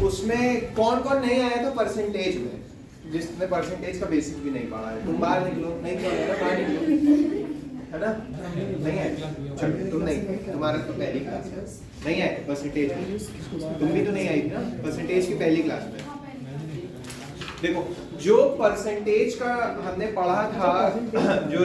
उसमें कौन कौन नहीं आया था परसेंटेज में, जिसने परसेंटेज का बेसिक भी नहीं पढ़ा है, तुम बाहर निकलो, नहीं तो आएगा बाहर निकलो, है ना? नहीं आए, चलो तुम नहीं, तुम्हारा तो पहली क्लास है, नहीं आए परसेंटेज में, तुम भी तो नहीं आई थी ना परसेंटेज की पहली क्लास में। देखो जो परसेंटेज का हमने पढ़ा था, जो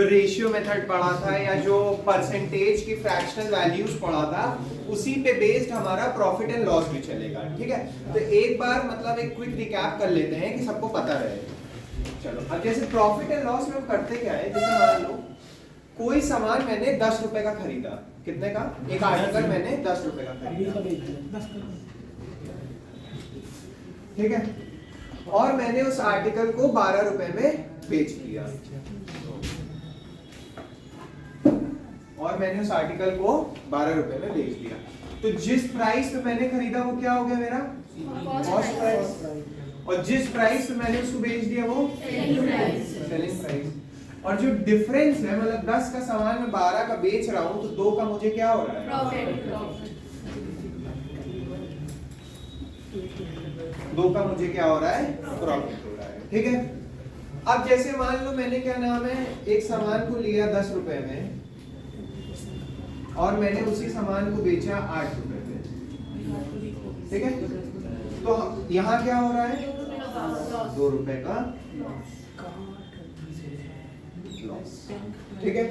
रेशियो मेथड पढ़ा था या जो परसेंटेज की फ्रैक्शनल वैल्यूज पढ़ा था, उसी पे बेस्ड हमारा प्रॉफिट एंड लॉस भी चलेगा, ठीक है? तो एक बार मतलब एक क्विक रिकैप कर लेते हैं कि सबको पता रहे। चलो अब जैसे प्रॉफिट एंड लॉस में हम करते क्या है, जैसे मान लो कोई सामान मैंने 10 रुपए का खरीदा, कितने का? एक आर्टिकल मैंने 10 रुपए का खरीदा, ठीक है? और मैंने उस आर्टिकल को 12 रुपए में बेच दिया, और मैंने उस आर्टिकल को 12 रुपए में बेच दिया। तो जिस प्राइस पे मैंने खरीदा वो क्या हो गया मेरा? Cost price. और जिस प्राइस पे मैंने उसको बेच दिया वो सेलिंग प्राइस। और जो डिफरेंस है, मतलब 10 का सामान मैं 12 का बेच रहा हूं, तो 2 का मुझे क्या हो रहा है? प्रॉफिट। 2 का मुझे क्या हो रहा है? प्रॉफिट हो रहा है, ठीक है? अब जैसे मान लो मैंने क्या नाम है, एक सामान को लिया 10 रुपए में और मैंने उसी सामान को बेचा 8 रुपए में, ठीक है? तो यहाँ क्या हो रहा है? 2 रुपए का लॉस, ठीक है?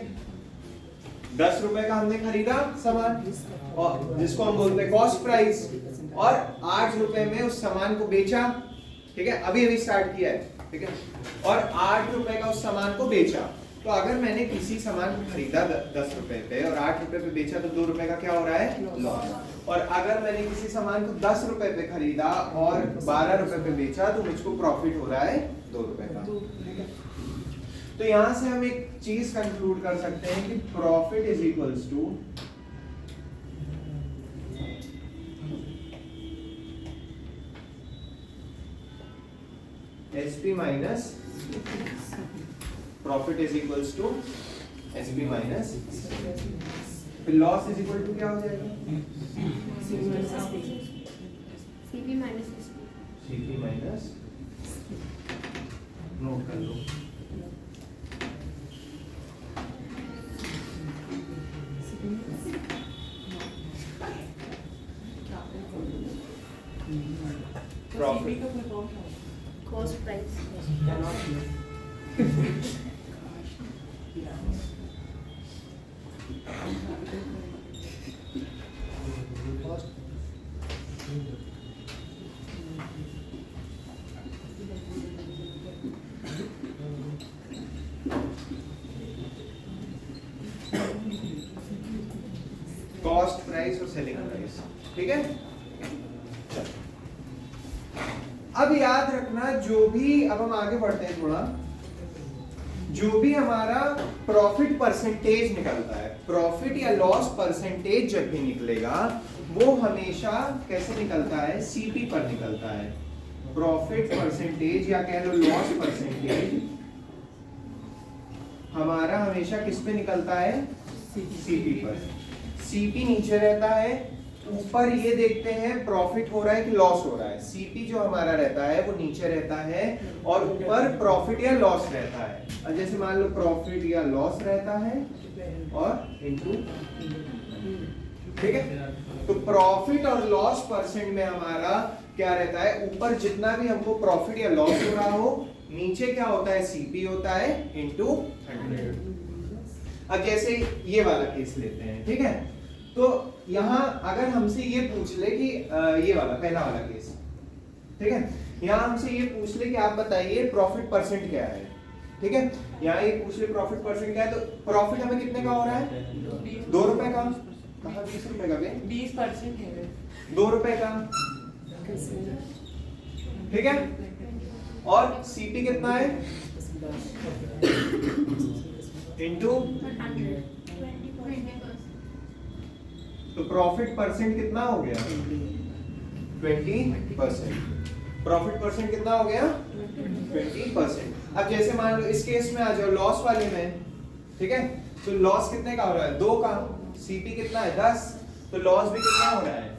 10 रुपए का हमने खरीदा सामान, और जिसको हम बोलते हैं कॉस्ट प्राइस, और 8 रुपए में उस सामान को बेचा, ठीक है? अभी अभी स्टार्ट किया है, ठीक है? और 8 रुपए का उस सामान को बेचा। तो अगर मैंने किसी सामान को खरीदा 10 रुपए पे और 8 रुपए पे बेचा, तो 2 रुपए का क्या हो रहा है? लॉस। और अगर मैंने किसी सामान को 10 रुपए पे खरीदा और 12 रुपए पे बेचा, तो मुझको प्रॉफिट हो रहा है 2 रुपए का। तो यहां से हम एक चीज कंक्लूड कर सकते हैं कि profit is equals to SP minus, profit is equals to SP minus, फिर लॉस इज इक्वल टू क्या हो जाएगा? सीपी माइनस, नोट कर लो, profit cost price. Cost price और सेलिंग प्राइस, ठीक है? अब याद रखना, जो भी, अब हम आगे बढ़ते हैं थोड़ा, जो भी हमारा प्रॉफिट परसेंटेज निकलता है, प्रॉफिट या लॉस परसेंटेज जब भी निकलेगा, वो हमेशा कैसे निकलता है? सीपी पर निकलता है। प्रॉफिट परसेंटेज या कह लो लॉस परसेंटेज हमारा हमेशा किस पे निकलता है? सीपी पर। सीपी नीचे रहता है, ऊपर ये देखते हैं प्रॉफिट हो रहा है कि लॉस हो रहा है। सीपी जो हमारा रहता है वो नीचे रहता है, और ऊपर प्रॉफिट या लॉस रहता है। और जैसे मान लो प्रॉफिट या लॉस रहता है और इनटू, ठीक है? तो प्रॉफिट और लॉस परसेंट में हमारा क्या रहता है? ऊपर जितना भी हमको प्रॉफिट या लॉस हो रहा हो, नीचे क्या होता है? सीपी होता है इनटू 100। अब जैसे ये वाला केस लेते हैं, ठीक है? तो यहाँ अगर हमसे ये पूछ ले कि ये वाला पहला वाला केस, ठीक है? यहाँ हमसे ये पूछ ले कि आप बताइए प्रॉफिट परसेंट क्या है, ठीक है? यहाँ ये पूछ ले प्रॉफिट परसेंट क्या है, तो प्रॉफिट हमें कितने का हो रहा है? 2 रुपए का। कहाँ 20 रुपए का? 20% है 2 रुपए का, ठीक है? और सीपी कितना है? इनटू, तो प्रॉफिट परसेंट कितना हो गया? 20%। प्रॉफिट परसेंट कितना हो गया? 20%। अब जैसे मान लो इस केस में आ जाओ, लॉस वाले में, ठीक है? तो लॉस कितने का हो रहा है? 2 का। सीपी कितना है? 10। तो लॉस भी कितना हो रहा है?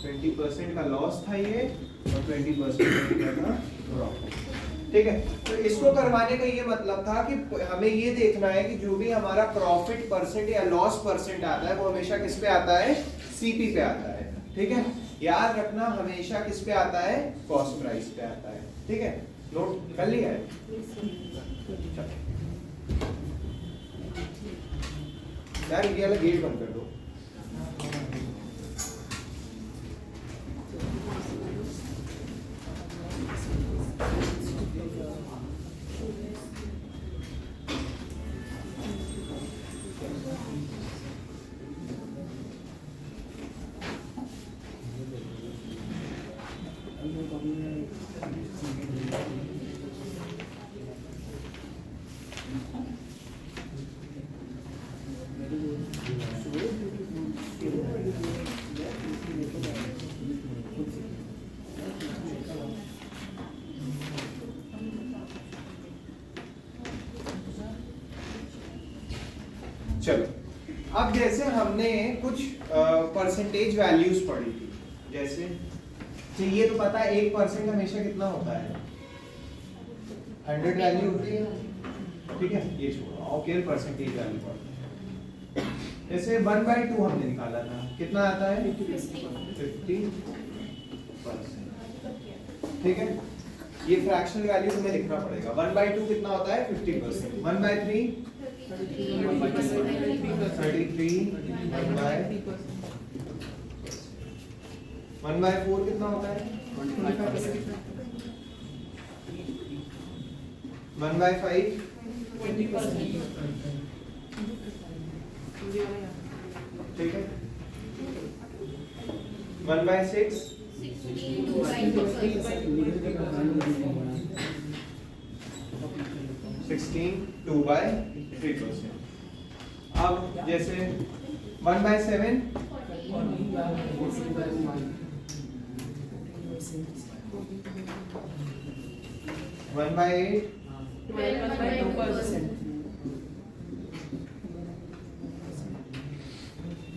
20% का लॉस था ये और 20% क्या था प्रॉफिट। ठीक है, तो इसको करवाने का ये मतलब था कि हमें ये देखना है कि जो भी हमारा प्रॉफिट परसेंट या लॉस परसेंट आता है वो हमेशा किस पे आता है, सीपी पे आता है। ठीक है, याद रखना हमेशा किस पे आता है, कॉस्ट प्राइस पे आता है। ठीक है, नोट कर लिया है। यार ये वाला गेट बंद कर दो। चलो, अब जैसे हमने कुछ परसेंटेज वैल्यूज पढ़ी थी, जैसे ये तो पता है 1% हमेशा कितना होता है, 100 वैल्यू होती है। ठीक है, ये छोड़ो, ओके परसेंटेज वैल्यू पढ़ते हैं। जैसे 1/2 हमने निकाला था, कितना आता है 50%। ठीक है, ये फ्रैक्शनल वैल्यू तुम्हें लिखना पड़ेगा। 1/2 कितना होता है 50%। 1/3 33, 1/4 कितना होता है 1/5 ठीक है, 1/6 16 2/3%। अब जैसे 1/7 1/8 12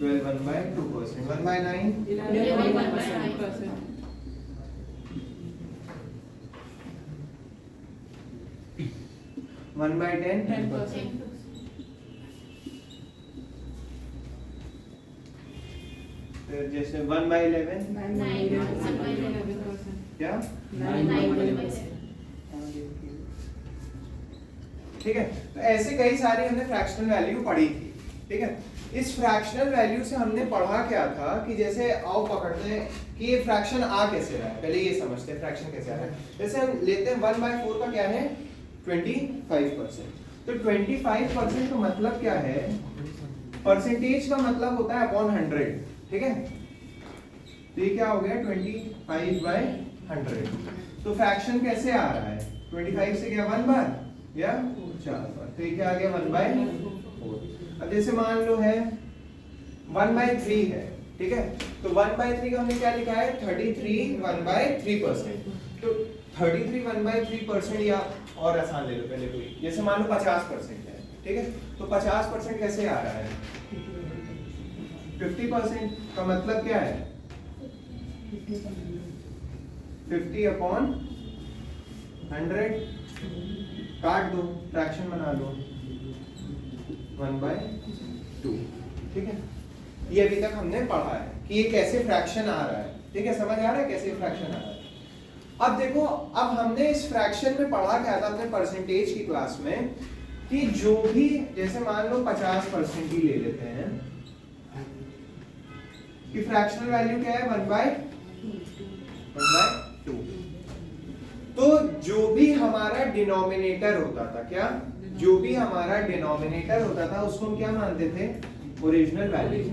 1/2%। 1/9 1/10 10%। फिर जैसे 1/11 क्या, ठीक है। तो ऐसे कई सारी हमने फ्रैक्शनल वैल्यू पढ़ी थी। ठीक है, इस फ्रैक्शनल वैल्यू से हमने पढ़ा क्या था कि जैसे आओ पकड़ते हैं कि ये फ्रैक्शन आ कैसे रहा है, पहले ये समझते हैं फ्रैक्शन कैसे आ रहा है। जैसे हम लेते हैं 1/4 का क्या है 25%। तो 25% का मतलब क्या है, परसेंटेज का मतलब होता है अपॉन 100। ठीक है, तो ये क्या हो गया 25/100। तो फ्रैक्शन कैसे आ रहा है 25 से क्या 1 बार या 4 बार, तो ये क्या आ गया 1/4। अब जैसे मान लो है 1/3 है। ठीक है, तो 1/3 का हमने क्या लिखा है 33 1/3%। तो 33 1/3% या और आसान ले लो पहले कोई, जैसे मान लो 50% है। ठीक है, तो 50% कैसे आ रहा है 50% का मतलब क्या है 50/100 काट दो, फ्रैक्शन बना लो 1/2। ठीक है, ये अभी तक हमने पढ़ा है कि ये कैसे फ्रैक्शन आ रहा है। ठीक है, समझ आ रहा है कैसे फ्रैक्शन आ रहा है। अब देखो, अब हमने इस फ्रैक्शन में पढ़ा क्या था अपने परसेंटेज की क्लास में कि जो भी जैसे मान लो 50% ही ले लेते हैं कि फ्रैक्शनल वैल्यू क्या है 1/2। तो जो भी हमारा डिनोमिनेटर होता था, क्या जो भी हमारा डिनोमिनेटर होता था उसको हम क्या मानते थे ओरिजिनल वैल्यू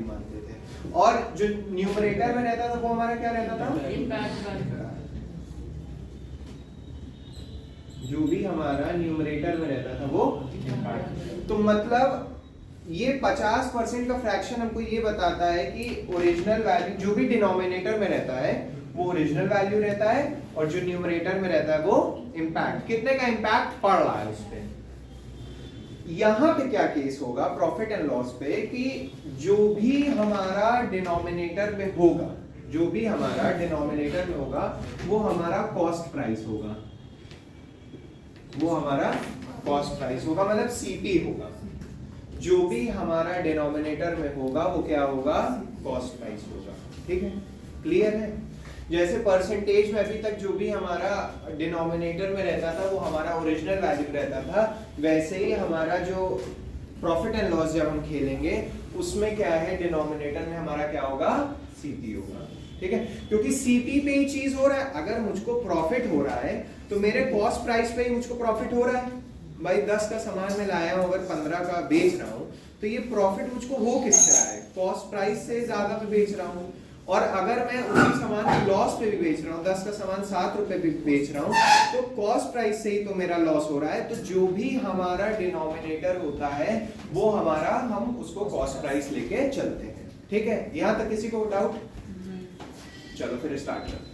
मानते थे, और जो न्यूमरेटर में रहता था वो हमारा क्या रहता था जो भी हमारा न्यूमरेटर में रहता था वो इम्पैक्ट। तो मतलब ये 50% का फ्रैक्शन हमको ये बताता है कि ओरिजिनल वैल्यू जो भी डिनोमिनेटर में रहता है वो ओरिजिनल वैल्यू रहता है, और जो न्यूमरेटर में रहता है वो इम्पैक्ट, कितने का इम्पैक्ट पड़ रहा है उस पे। यहां पे क्या केस होगा प्रॉफिट एंड लॉस पे कि जो भी हमारा डिनोमिनेटर में होगा, जो भी हमारा डिनोमिनेटर में होगा वो हमारा कॉस्ट प्राइस होगा, वो हमारा कॉस्ट प्राइस होगा, मतलब सीपी होगा। जो भी हमारा डिनोमिनेटर में होगा वो क्या होगा, कॉस्ट प्राइस होगा। ठीक है, क्लियर है। जैसे परसेंटेज में अभी तक जो भी हमारा डिनोमिनेटर में रहता था वो हमारा ओरिजिनल वैल्यू रहता था, वैसे ही हमारा जो प्रॉफिट एंड लॉस जब हम खेलेंगे उसमें क्या है, डिनोमिनेटर में हमारा क्या होगा, सीपी होगा। ठीक है, क्योंकि सीपी पे ही चीज हो रहा है। अगर मुझको प्रॉफिट हो रहा है तो मेरे कॉस्ट प्राइस पे ही मुझको प्रॉफिट हो रहा है। भाई 10 का सामान मैं लाया हूं, अगर 15 का बेच रहा हूं तो ये प्रॉफिट मुझको हो किससे रहा है, कॉस्ट प्राइस से ज्यादा पे बेच रहा हूं। और अगर मैं उसी सामान की लॉस पे भी बेच रहा हूँ, 10 का सामान 7 रुपए भी बेच रहा हूँ, तो कॉस्ट प्राइस से ही तो मेरा लॉस हो रहा है। तो जो भी हमारा डिनोमिनेटर होता है वो हमारा, हम उसको कॉस्ट प्राइस लेके चलते हैं। ठीक है, यहां तक किसी को डाउट? चलो फिर स्टार्ट करते हैं।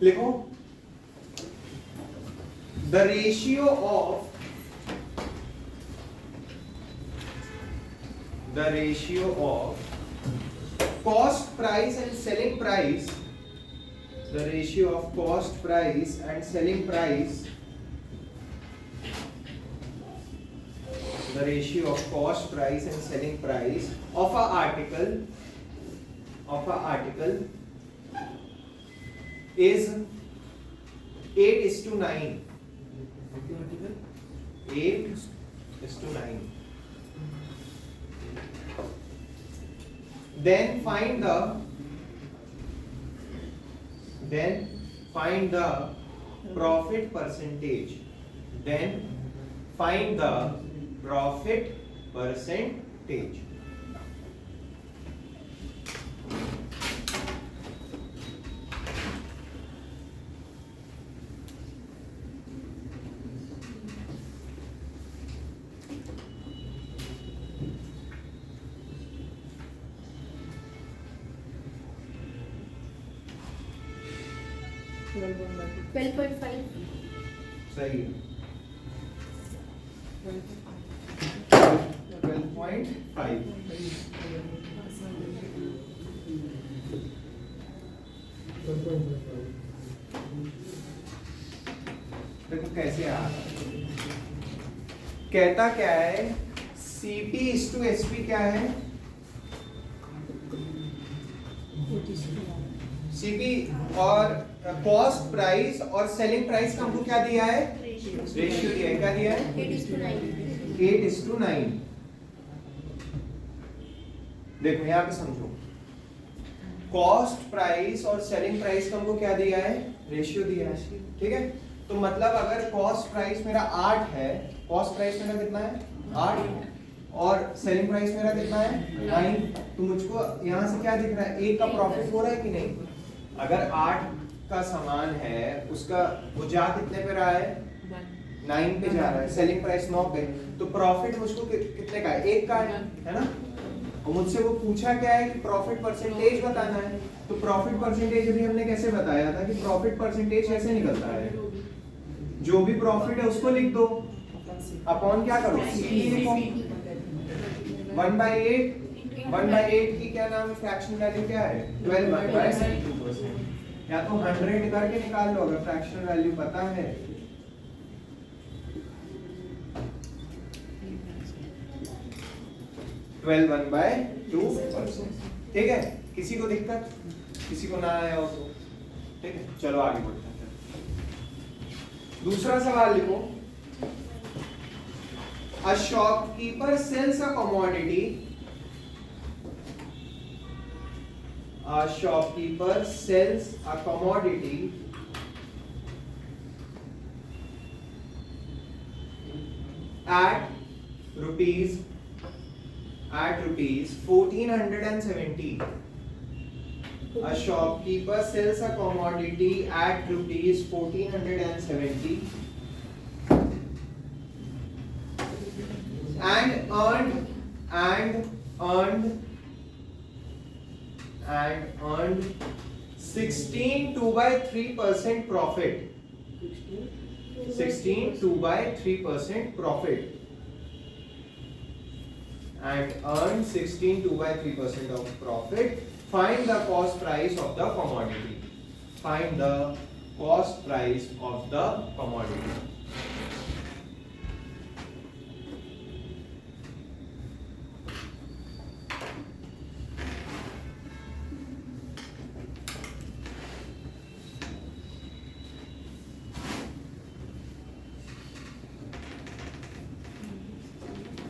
लिखो, the ratio of cost price and selling price, the ratio of cost price and selling price, the ratio of cost price and selling price of a article is 8:9. 8:9. Then find the profit percentage. Then find the profit percentage. Twelve point five. सही है, 12.5। देखो कैसे आ रहा है। कहता क्या है, CP is to SP क्या है, सीपी और कॉस्ट प्राइस और सेलिंग प्राइस का हमको क्या दिया है, रेशियो दिया है। क्या दिया है, 8:9। देखो यहाँ पे समझो, कॉस्ट प्राइस और सेलिंग प्राइस का हमको क्या दिया है, रेशियो दिया है। ठीक है, तो मतलब अगर कॉस्ट प्राइस मेरा 8 है, कॉस्ट प्राइस मेरा कितना है 8 और सेलिंग प्राइस मेरा कितना है 9, तो मुझको यहाँ से क्या दिख रहा है, एक का प्रॉफिट हो रहा है कि नहीं। अगर 8 का सामान है उसका वो जा कितने पे रहा है, 9 पे जा रहा है, सेलिंग प्राइस 9 पे, तो प्रॉफिट मुझको कितने का है, 1 का है ना। और मुझसे वो पूछा क्या है कि प्रॉफिट परसेंटेज बताना है, तो प्रॉफिट परसेंटेज अभी हमने कैसे बताया था कि प्रॉफिट परसेंटेज कैसे निकलता है, जो भी प्रॉफिट है उसको लिख दो, अपॉन क्या करो, सीपी लिखो। 1/8 की क्या नाम, फ्रैक्शन वैल्यू क्या है, 12/2%। या तो 100 करके निकाल लो अगर फ्रैक्शन वैल्यू पता है। ट्वेल्व 1/2%। ठीक है, किसी को दिक्कत, किसी को ना आया हो तो ठीक है, चलो आगे बढ़ते हैं। दूसरा सवाल लिखो, a shopkeeper sells a commodity, a shopkeeper sells a commodity at rupees 1470. A shopkeeper sells a commodity at rupees 1470 and earned 16 2/3% profit. 16 2/3% profit and earned 16 2/3% of profit. Find the cost price of the commodity. Find the cost price of the commodity.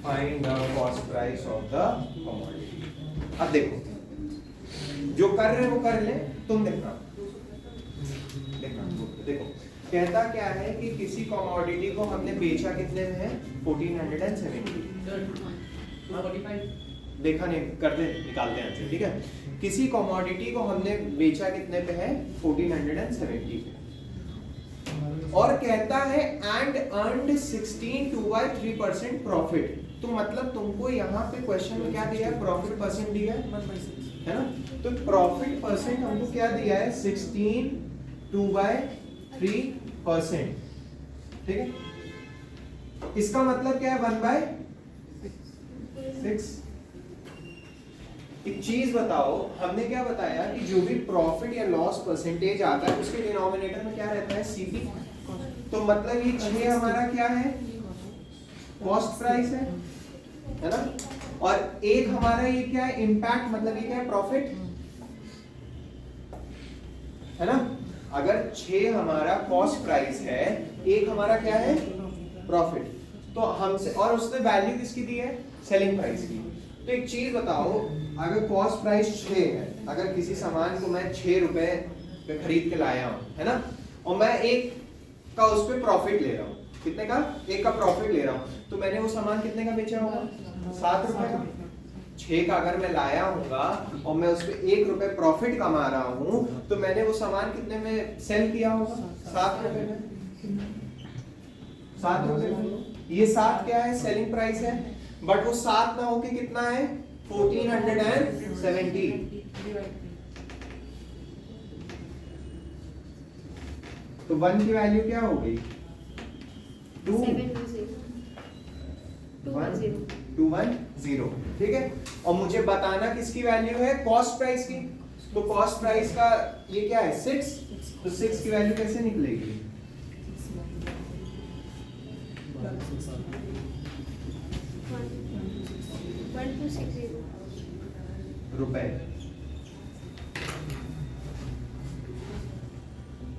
Find the cost price of the commodity. अब देखो, जो कर रहे वो कर ले, तुम देखना। देखो कहता क्या है कि किसी कमोडिटी को हमने बेचा कितने में है 1470। देखा नहीं, करते निकालते हैं आंसर, ठीक है। किसी कमोडिटी को हमने बेचा कितने पे है 1470 पे, और कहता है एंड अर्नड 16 2/3% प्रॉफिट। तो मतलब तुमको यहाँ पे क्वेश्चन में क्या दिया है, प्रॉफिट परसेंट दिया है ना। तो प्रॉफिट परसेंट हमको क्या दिया है 16 2/3%, ठीक है। इसका मतलब क्या है 1/6। एक चीज बताओ, हमने क्या बताया कि जो भी प्रॉफिट या लॉस परसेंटेज आता है उसके डिनोमिनेटर में क्या रहता है सीपी। तो मतलब ये 6 हमारा क्या है कॉस्ट प्राइस है ना, और एक हमारा ये क्या है इम्पैक्ट, मतलब ये क्या है प्रॉफिट है ना। अगर 6 हमारा कॉस्ट प्राइस है, एक हमारा क्या है प्रॉफिट, तो हमसे, और उसने वैल्यू किसकी दी है सेलिंग प्राइस की। तो एक चीज बताओ, अगर कॉस्ट प्राइस 6 है, अगर किसी सामान को मैं 6 रुपए पे खरीद के लाया हूं है ना, और मैं एक का उस पे प्रॉफिट ले रहा हूँ, कितने का, एक का प्रॉफिट ले रहा हूँ, तो मैंने वो सामान कितने का बेचा होगा 7 रुपए का। 6 का अगर मैं लाया हूँगा और मैं उस पे 1 रुपए प्रॉफिट कमा रहा हूँ, तो मैंने वो सामान कितने में सेल किया होगा 7 रुपए में। 7 रुपए में, ये 7 क्या है सेलिंग प्राइस है, बट वो 7 ना होके कितना है 1470। तो 1 की वैल्यू क्या हो गई 210, ठीक है। और मुझे बताना किसकी वैल्यू है कॉस्ट प्राइस की। तो कॉस्ट प्राइस का ये क्या है 6, तो 6 की वैल्यू कैसे निकलेगी 1260 रुपए।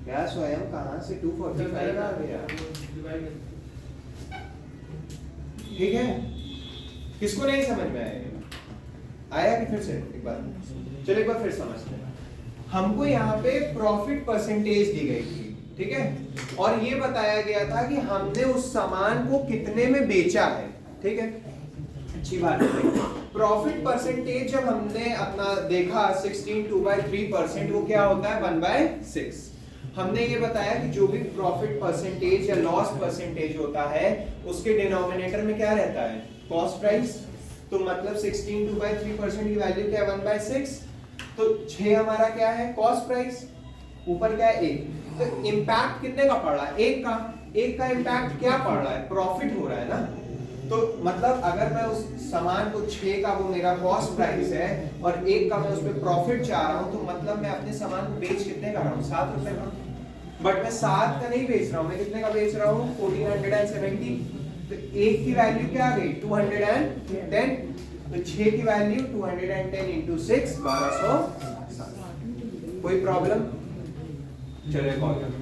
क्या स्वयं कहां से 245 आ गया, ठीक है। किसको नहीं समझ में आया कि फिर से एक बार, चलो एक बार फिर समझते हैं। हमको यहाँ पे प्रॉफिट परसेंटेज दी गई थी, ठीक है, और ये बताया गया था कि हमने उस सामान को कितने में बेचा है, ठीक है। अच्छी बात है। प्रॉफिट परसेंटेज जब हमने अपना देखा 16 2/3%, वो क्या होता है 1/6। हमने ये बताया कि जो भी प्रॉफिट परसेंटेज या लॉस परसेंटेज होता है उसके डिनोमिनेटर में क्या रहता है कॉस्ट प्राइस। तो मतलब 16 2/3% की वैल्यू क्या है 1/6। तो 6 हमारा क्या है कॉस्ट प्राइस, ऊपर क्या है 1। तो इम्पैक्ट कितने का पड़ रहा है, एक का इम्पैक्ट क्या पड़ रहा है प्रॉफिट हो रहा है ना। तो मतलब अगर मैं उस सामान को 6 का वो मेरा कॉस्ट प्राइस है और 1 का मैं उस पे प्रॉफिट चाह रहा हूँ, तो मतलब मैं अपने सामान को बेच कितने का रहा हूँ 7 रुपए का। बट मैं 7 का नहीं बेच रहा हूँ, मैं कितने का बेच रहा हूँ 1470। तो 1 की वैल्यू क्या आ गई 210। तो 6 की वैल्यू 210 into 6 1260। कोई प्रॉब्लम, चलिए कॉल करते हैं।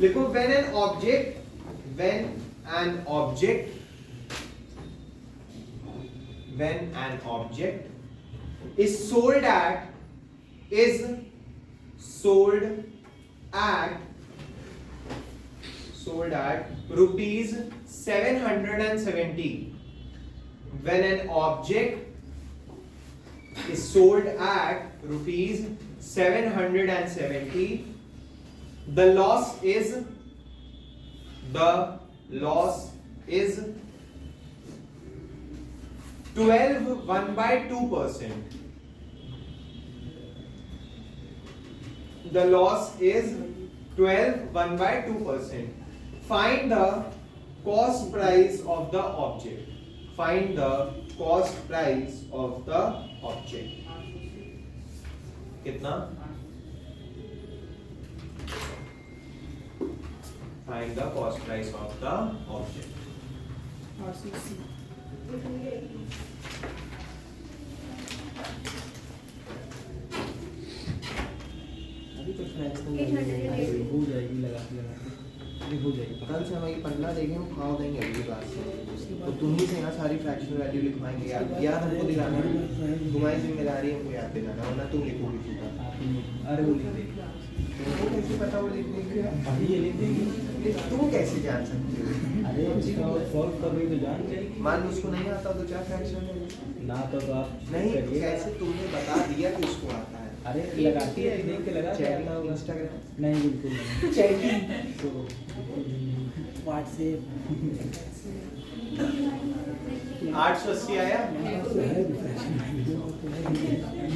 लिखो when an object is sold at rupees 770. When an object is sold at rupees 770, The loss is 12 1/2%. The loss is 12 1/2%. Find the cost price of the object. Find the cost price of the object. कितना? Find the cost price of the object. अभी तो fractional हो जाएगी लगाते लगाते हो जाएगी। कल से हम ये पन्ना देंगे, हम खाओ देंगे अगली बार से। तो तुम ही से यहाँ सारी फ्रैक्शनल वैल्यू लिखवाएंगे। याद हमको दिलाना है, तुम्हारी जिम्मेदारी हमको याद दिलाना, वरना तुम लिखोगे सीधा। अरे वो लिख देंगे। तुमको कैसे पता वो लिखने की? अभी ये लिख देंगे। तुम कैसे जान सकते हो? अरे इसका सॉल्व कर रही तो जान जाएगी। मान लो उसको नहीं आता तो क्या फ्रैक्शन है? ना तो आप नहीं, करिएगा। कैसे तुमने बता दिया कि उसको आता है? अरे लगाती है, देख के लगा के आता चैटिंग होगा। इंस्टाग्राम नहीं बिल्कुल नहीं। चैटिंग तो व्हाट्सएप 880 आया।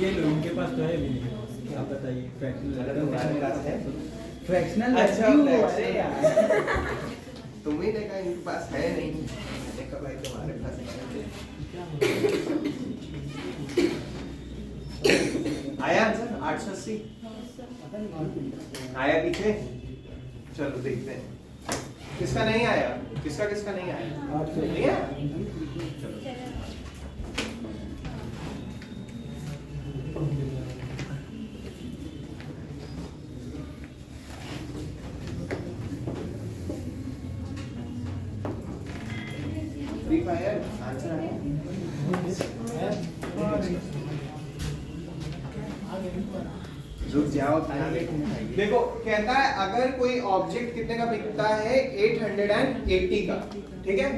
ये लो, इनके पास तो है भी नहीं। आप बताइए अरे तुम्हारे पास है? फ्रैक्शनल अच्छा, वैल्यू। फ्रैक्शनल। अरे यार तुम्ही ने कहा इनके पास है नहीं, मैंने कहा भाई तुम्हारे पास है। आया आंसर 880 आया पीछे? चलो देखते हैं किसका नहीं आया, किसका किसका नहीं आया। नहीं आया? चलो फ्री फायर आंसर आया। रुक जाओ, देखो कहता है अगर कोई ऑब्जेक्ट कितने का बिकता है 880 का, ठीक है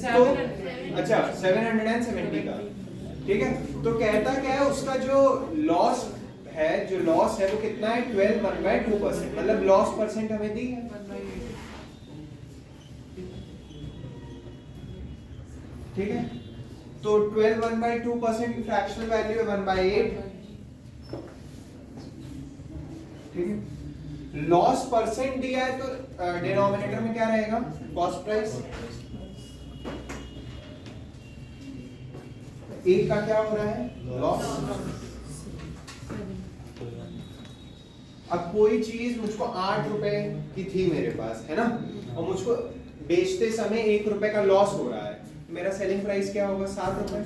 तो अच्छा 770 का, ठीक है तो कहता क्या है उसका जो लॉस है, जो लॉस है वो कितना है 12 1/2%, मतलब लॉस परसेंट हमें दी है। ठीक है तो 12 1/2% की फ्रैक्शनल वैल्यू है 1/8। ठीक है लॉस परसेंट दिया है तो डिनोमिनेटर में क्या रहेगा, कॉस्ट प्राइस। एक का क्या हो रहा है लॉस। अब कोई चीज मुझको 8 रुपए की थी मेरे पास, है ना, और मुझको बेचते समय 1 रुपए का लॉस हो रहा है, मेरा सेलिंग प्राइस क्या होगा 7 रुपए।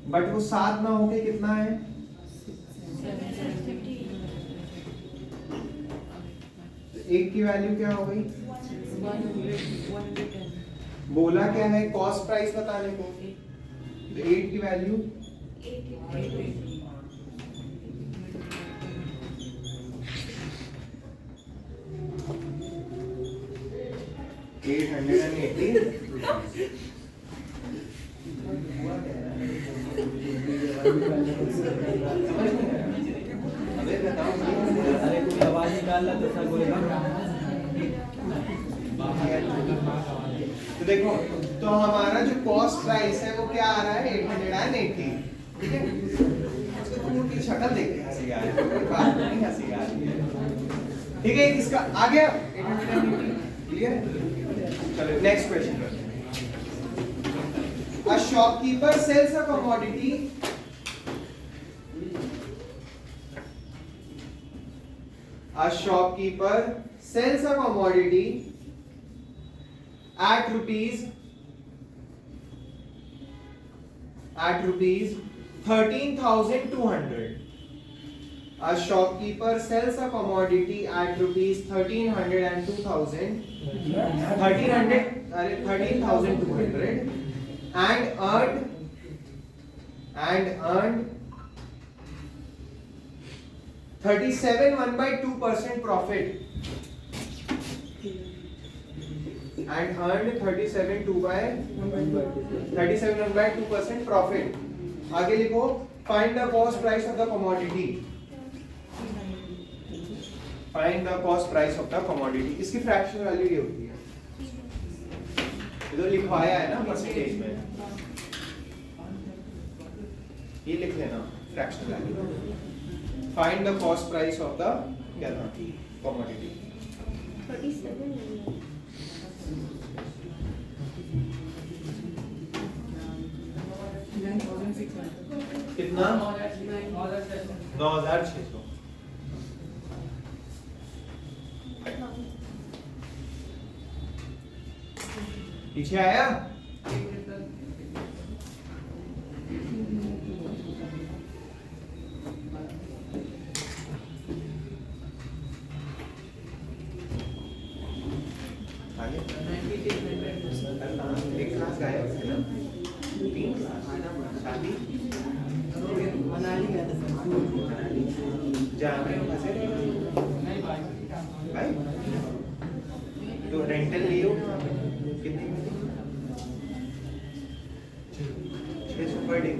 बट वो 7 ना होके कितना है, एक की वैल्यू क्या हो गई, बोला क्या है कॉस्ट प्राइस बताने को, 8 की वैल्यू 880 अरे कोई आवाज निकाल रहा तो सब बोलेगा। तो देखो तो हमारा जो कॉस्ट प्राइस है वो क्या आ रहा है 880, ठीक है उसको तुम उनकी शक्ल देख के हंसी आ रही है, कोई बात नहीं हंसी आ रही है, ठीक है इसका आ गया 880 क्लियर। चलो नेक्स्ट क्वेश्चन करते हैं। A shopkeeper sells a commodity at rupees 13,200. A shopkeeper sells a commodity at rupees 1300 and 2000 13,200 and earned 37 1/2% profit and earned 37 1/2% profit. आगे लिखो find the cost price of the commodity. Find the cost price of the commodity. इसकी fractional value ये होती है, ये तो लिखवाया है ना परसेंटेज में, ये लिख लेना fractional value. Find the cost price of the क्या था कमोडिटी। 37 कितना 9600। पीछे आया? आगे? एक क्लास गायब है ना? 3 क्लास शादी मनाली गया था सर। जहाँ पे फंसे भाई तो रेंटल लियो कितने में? 600 पर डे।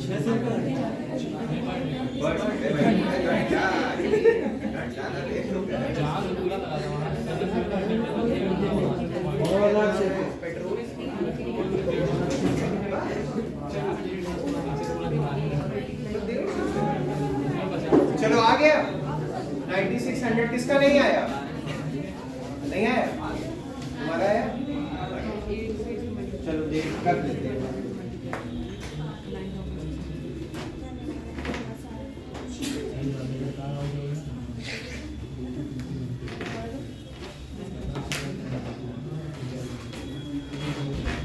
600 का चलो आ गया 9600। किसका नहीं आया? नहीं आया? हमारा आया? चलो देख कर देते हैं।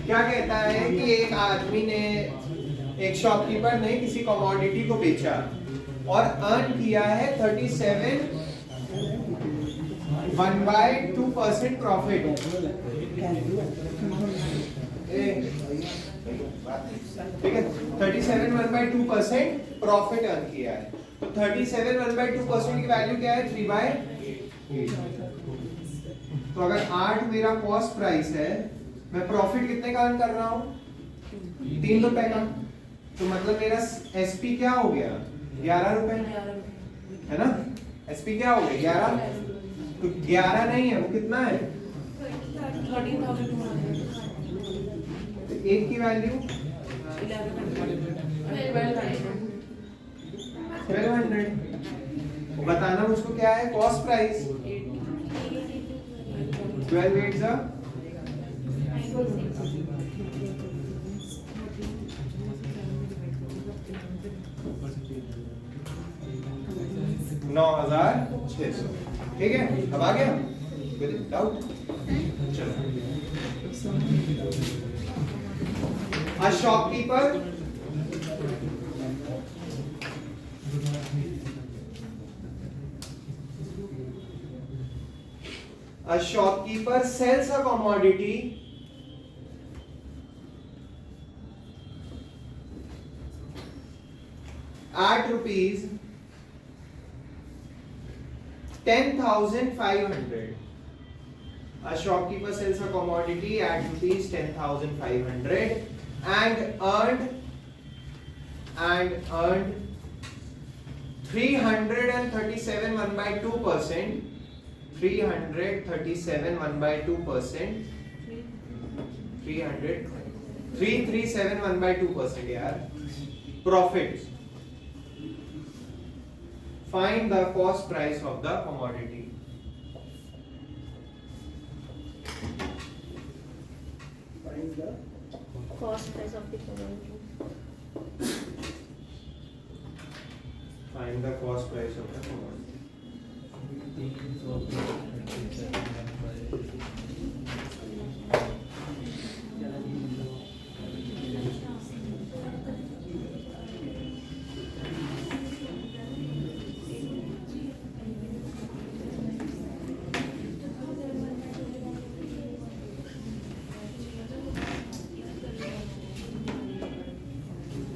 क्या कहता है कि एक आदमी ने, एक शॉपकीपर ने किसी कमोडिटी को बेचा और अर्न किया है 37 1/2% प्रॉफिट। ठीक है, 37 1/2% प्रॉफिट अर्न किया है। तो 37 1/2% की वैल्यू क्या है? 3/8। तो अगर 8 मेरा कॉस्ट प्राइस है, मैं प्रॉफिट कितने का अर्न कर रहा हूँ? 3 रुपए का। तो मतलब मेरा एसपी क्या हो गया? 11 रुपए, है ना? एसपी क्या हो गया? 11। तो 11 नहीं है, वो कितना है? 13,200। तो एक की वैल्यू 1200। बताना मुझको क्या है कॉस्ट प्राइस? 12 8 जा 9600। ठीक है, अब आ गया कोई डाउट? चलो, a shopkeeper sells a commodity at rupees 10,500. A shopkeeper sells a commodity at rupees 10,500 and earned 337 1/2%. 337 1/2%. 337 1/2% यार profit. Find the cost price of the commodity. Find the Cost price of the commodity. Find the cost price of the commodity.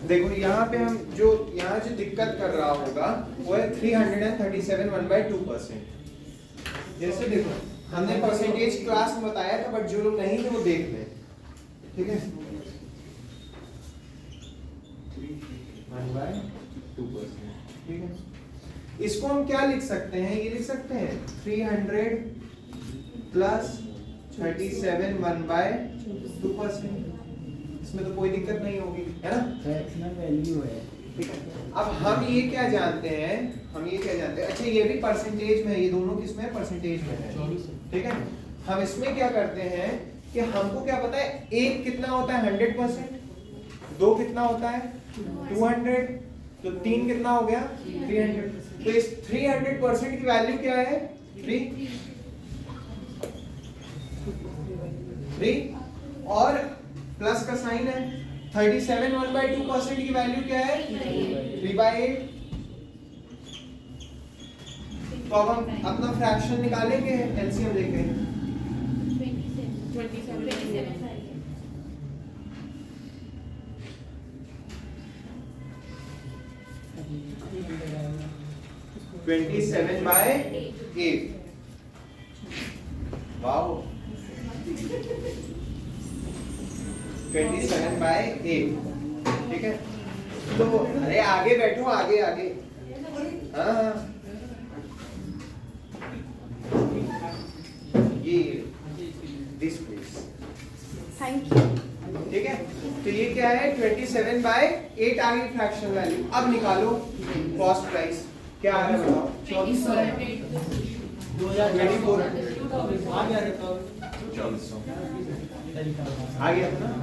देखो यहाँ पे हम जो यहाँ जो दिक्कत कर रहा होगा वो है 337 1/2%। जैसे देखो हमने परसेंटेज क्लास में बताया था, बट जो लोग नहीं थे वो देख लें। ठीक है, 1/2%। ठीक है, इसको हम क्या लिख सकते हैं, ये लिख सकते हैं 300 प्लस 37 1/2%। इसमें तो कोई दिक्कत नहीं होगी, है ना? फ्रैक्शनल वैल्यू है। ठीक है। अब हम ये क्या जानते हैं, अच्छा ये भी परसेंटेज में है, ये दोनों किसमें है, परसेंटेज में है। ठीक है। हम इसमें क्या करते हैं कि हमको क्या पता है, एक कितना होता है 100%, दो कितना होता है 200, तो तीन कितना हो गया 300। तो इस 300% की वैल्यू क्या है 3 और प्लस का साइन है। 37 1/2% की वैल्यू क्या है 3/8। तो अब हम अपना फ्रैक्शन निकालेंगे एलसीएम लेके। 27/8। वाओ 27/8। ठीक है। तो अरे आगे बैठो, आगे आगे। हाँ ये दिस प्लीज। Thank you. ठीक है। तो ये क्या है 27/8 आ गई फ्रैक्शन वैल्यू। अब निकालो कॉस्ट प्राइस क्या आ रहा है बताओ। 2400 आ गया रे तो 2400 आ गया था ना।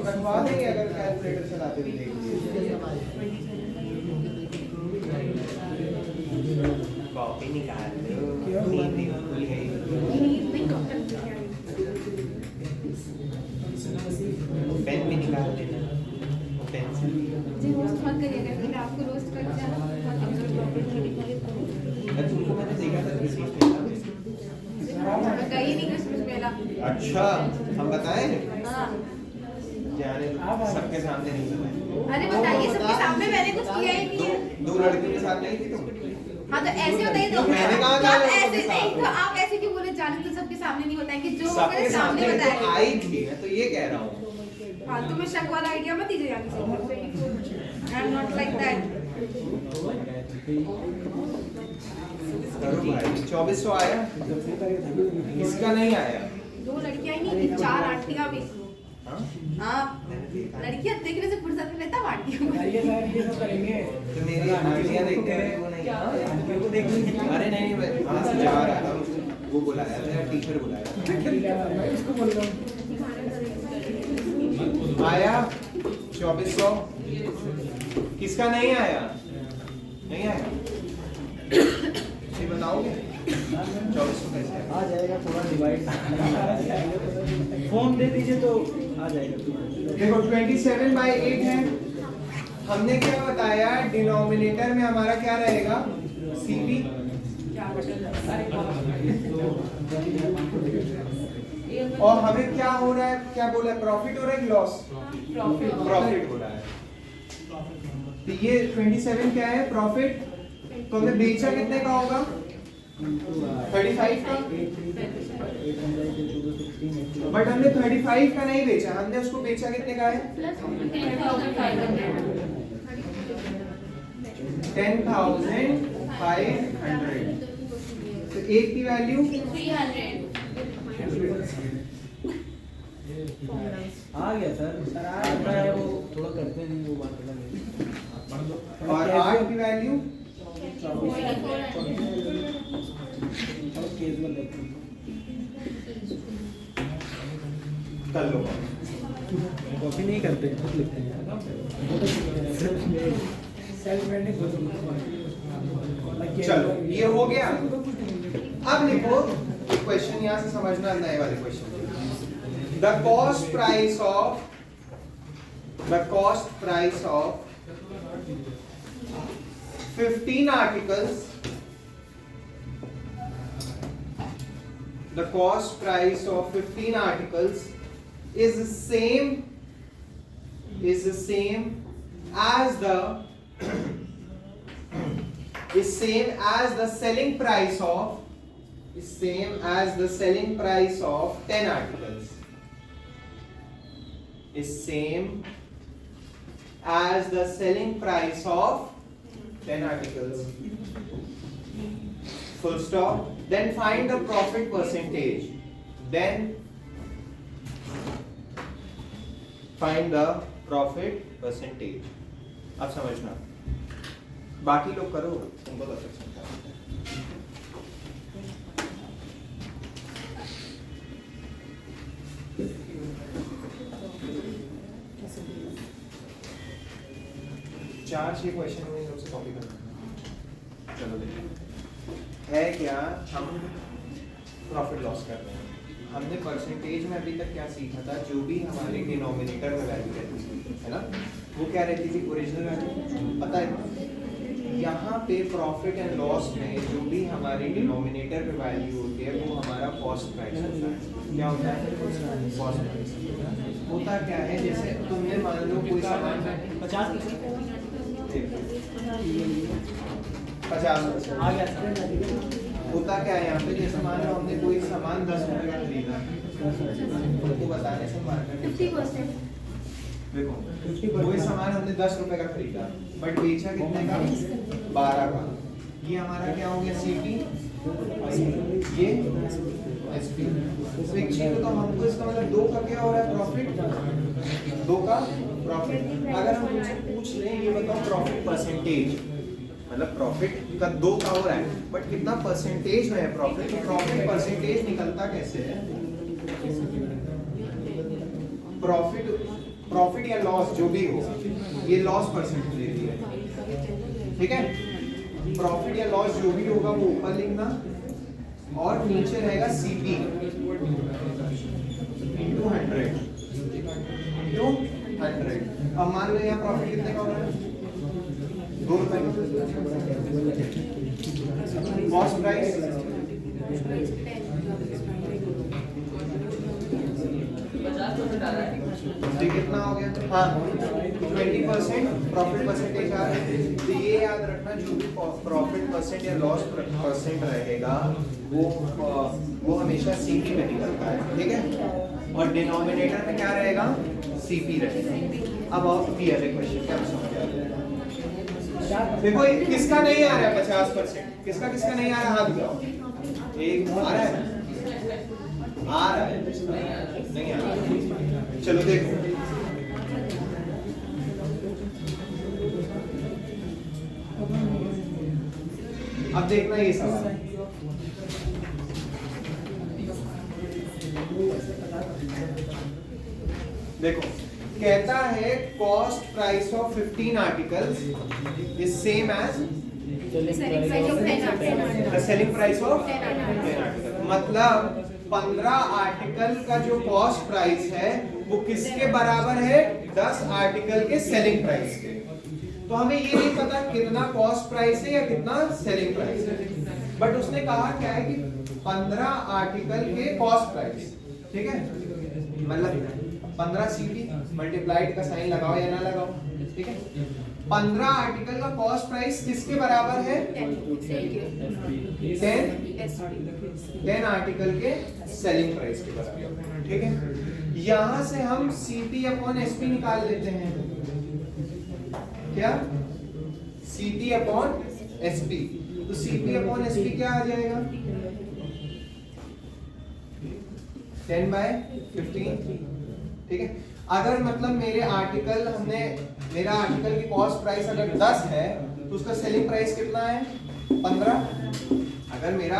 कटवा देंगे अगर कैलकुलेटर चलाते हुए देख लीजिए। कॉपी निकाल लो, नींद भूल गई। पेन भी निकाल लेना, पेंसिल। जी रोस्ट मत करिएगा, लेकिन आपको रोस्ट कर जाना बहुत अगर प्रॉफिट निकाले तुमको मैंने देखा था किसी में तो कहीं नहीं क्रिसमस मेला। अच्छा हम बताएं हाँ जाने सबके सामने नहीं बताएं। अरे बताइए, सबके सामने मैंने कुछ किया ही नहीं है। दो लड़कियों के साथ नहीं थी तुम? हाँ तो ऐसे होता ही तो मैंने कहा तो था आप सबके ऐसे नहीं, सामने। तो आप ऐसे क्यों बोले जाने तो सबके सामने नहीं होता है कि जो होगा सबके सामने सामने तो बताएंगे। आई थी, मैं तो ये कह रहा हूँ। फालतू में शक वाला आइडिया मत दीजिए आगे से। I am not like that. करो भाई 2400 आया, इसका नहीं आया। दो लड़कियां ही नहीं, चार आंटियां भी। हाँ? हाँ लड़कियां देखने से फुर्सत में लेता आंटियों को। ये सब करेंगे तो मेरी आंटियां देखते हैं वो नहीं। आंटियों को देखने अरे नहीं मैं वहाँ से जा रहा था, मुझे वो बुलाया था, टीचर बुलाया इसको बोल रहा हूँ आया 2400। किसका नहीं आया, नहीं आया ये बताओगे 2400 कैसे आया? आ जाएगा, थोड़ा डिवाइड फोन दे दीजिए तो आ जाएगा। देखो 27/8 है। हमने क्या बताया, डिनोमिनेटर में हमारा क्या रहेगा सीपी। और हमें क्या हो रहा है, क्या बोला, प्रॉफिट हो रहा है कि लॉस? प्रॉफिट हो रहा है। तो ये 27 क्या है प्रॉफिट। तो हमने बेचा कितने का होगा 35 का, बट हमने 35 का नहीं बेचा, हमने उसको बेचा कितने का है 10,500। तो एक की वैल्यू आ गया सर आता है वो थोड़ा करते नहीं, वो बात अलग है। और 8 की वैल्यू कैजुअल लगती कर लो। कॉपी नहीं करते, खुद लिखते हैं। चलो ये हो गया। अब लिखो क्वेश्चन, यहां से समझना नए वाले question. The cost price of 15 articles. The cost price of 15 articles is the same as the selling price of 10 articles. Is same as the selling price of 10 articles. Full stop. Then find the profit percentage. Then find the profit percentage. अब समझना, बाकी लोग करो, तुमको तो अच्छा समझा। चार छह क्वेश्चन में सबसे कॉपी करना। चलो देखिए, है क्या, हम प्रॉफिट लॉस कर रहे हैं। हमने परसेंटेज में अभी तक क्या सीखा था, जो भी हमारी डिनोमिनेटर में वैल्यू रहती थी, है ना, वो क्या रहती थी, ओरिजिनल वैल्यू, पता है। यहाँ पे प्रॉफिट एंड लॉस में जो भी हमारी डिनोमिनेटर पे वैल्यू होती है, वो हमारा कॉस्ट प्राइस होता है। क्या होता है, कॉस्ट प्राइस। होता क्या है, जैसे तुमने मान लो कोई सामान 50% आ गया। होता क्या है यहाँ पे, जैसे मान लो हमने कोई सामान 10 रुपए का खरीदा, तो बताने से मार्केट 50%। देखो, कोई सामान हमने 10 रुपए का खरीदा, बट बेचा कितने का, 12 का। ये हमारा क्या हो गया, सीपी, ये एसपी। तो एक चीज तो हमको इसका मतलब 2 का क्या हो रहा है, प्रॉफिट, 2 का प्रॉफिट। अगर हम मुझसे पूछ लें, ये बताओ प्रॉफिट परसेंटेज, मतलब प्रॉफिट का 2 का हो रहा है, बट कितना परसेंटेज में है प्रॉफिट, तो प्रॉफिट परसेंटेज निकलता कैसे है, प्रॉफिट या लॉस जो भी हो, ये लॉस परसेंटेज है, ठीक है। प्रॉफिट या लॉस जो भी होगा वो ऊपर लिखना, और नीचे रहेगा सीपी इंटू 100। अब मान लो यहाँ प्रॉफिट कितने का हो रहा है, 2 रुपए। कॉस्ट प्राइस कितना हो गया, हाँ 20% प्रॉफिट परसेंटेज आ रहा है। तो ये याद रखना, जो भी प्रॉफिट परसेंट या लॉस परसेंट रहेगा वो हमेशा सीपी में निकलता है, ठीक है। और डिनोमिनेटर में क्या रहेगा, सीपी रहेगा। अब और क्लियर है क्वेश्चन, क्या समझ आ रहा है। देखो किसका नहीं आ रहा है 50%, किसका किसका नहीं आ रहा, हाथ उठाओ। एक आ रहा है, आ रहा है, नहीं आ रहा। चलो देखो, अब देखना ये सवाल, देखो कहता है cost price of 15 articles is same as the selling price of 10 article. मतलब 15 आर्टिकल का जो कॉस्ट प्राइस है वो किसके बराबर है, 10 आर्टिकल के सेलिंग प्राइस के। तो हमें ये नहीं पता कितना कॉस्ट प्राइस है या कितना सेलिंग प्राइस है, बट उसने कहा क्या है कि 15 आर्टिकल के कॉस्ट प्राइस, ठीक है। मतलब 15 सीपी मल्टीप्लाइड का साइन लगाओ या ना लगाओ, ठीक है। 15 आर्टिकल का कॉस्ट प्राइस किसके बराबर है, 10 आर्टिकल के सेलिंग प्राइस के बराबर, ठीक है। यहां से हम सीपी अपॉन एसपी निकाल लेते हैं, क्या, सीपी अपॉन एसपी। तो सीपी अपॉन एसपी क्या आ जाएगा, 10/15, ठीक है। अगर मतलब मेरा आर्टिकल की कॉस्ट प्राइस अगर 10 है तो उसका सेलिंग प्राइस कितना है, 15। अगर मेरा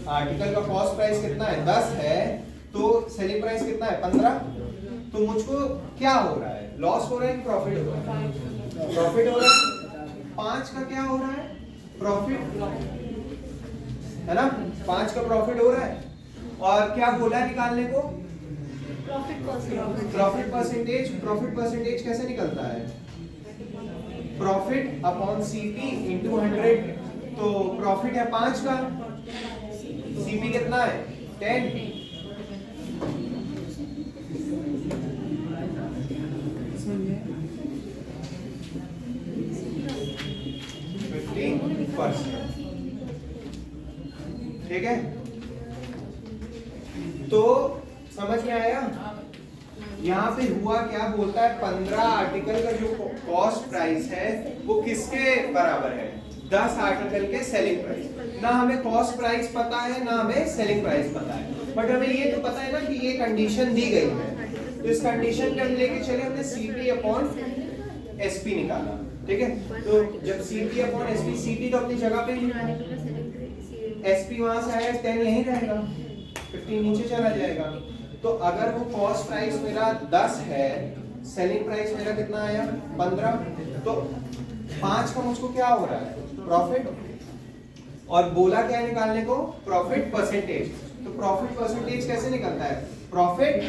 आर्टिकल का कॉस्ट प्राइस कितना है, 10 है, तो सेलिंग प्राइस कितना है, 15। तो मुझको क्या हो रहा है, लॉस हो रहा है कि प्रॉफिट हो रहा है, प्रॉफिट हो रहा है। 5 का क्या हो रहा है, प्रॉफिट, है ना, 5 का प्रॉफिट हो रहा है। और क्या बोला निकालने को, प्रॉफिट परसेंटेज कैसे निकलता है, प्रॉफिट अपॉन सीपी इंटू 100। तो प्रॉफिट है 5 का, सीपी कितना है, 10। 15%, ठीक है। तो समझ में आया, यहाँ पे हुआ क्या, बोलता है 15 आर्टिकल का जो कॉस्ट प्राइस है वो किसके बराबर है, 10 आर्टिकल के सेलिंग प्राइस। ना हमें कॉस्ट प्राइस पता है ना हमें सेलिंग प्राइस पता है, बट हमें ये तो पता है ना कि ये कंडीशन दी गई है, तो इस कंडीशन के हम लेके चले, हमने CP अपॉन SP निकाला, ठीक है। तो जब CP अपॉन SP, CP तो अपनी जगह पे ही है, SP वहां से आया 10 यहीं रहेगा, 15 नीचे चला जाएगा। तो अगर वो कॉस्ट प्राइस मेरा 10 है, सेलिंग प्राइस मेरा कितना आया 15, तो 5 का मुझको क्या हो रहा है, प्रॉफिट, और बोला क्या है निकालने को, प्रॉफिट परसेंटेज। तो प्रॉफिट परसेंटेज कैसे निकलता है, प्रॉफिट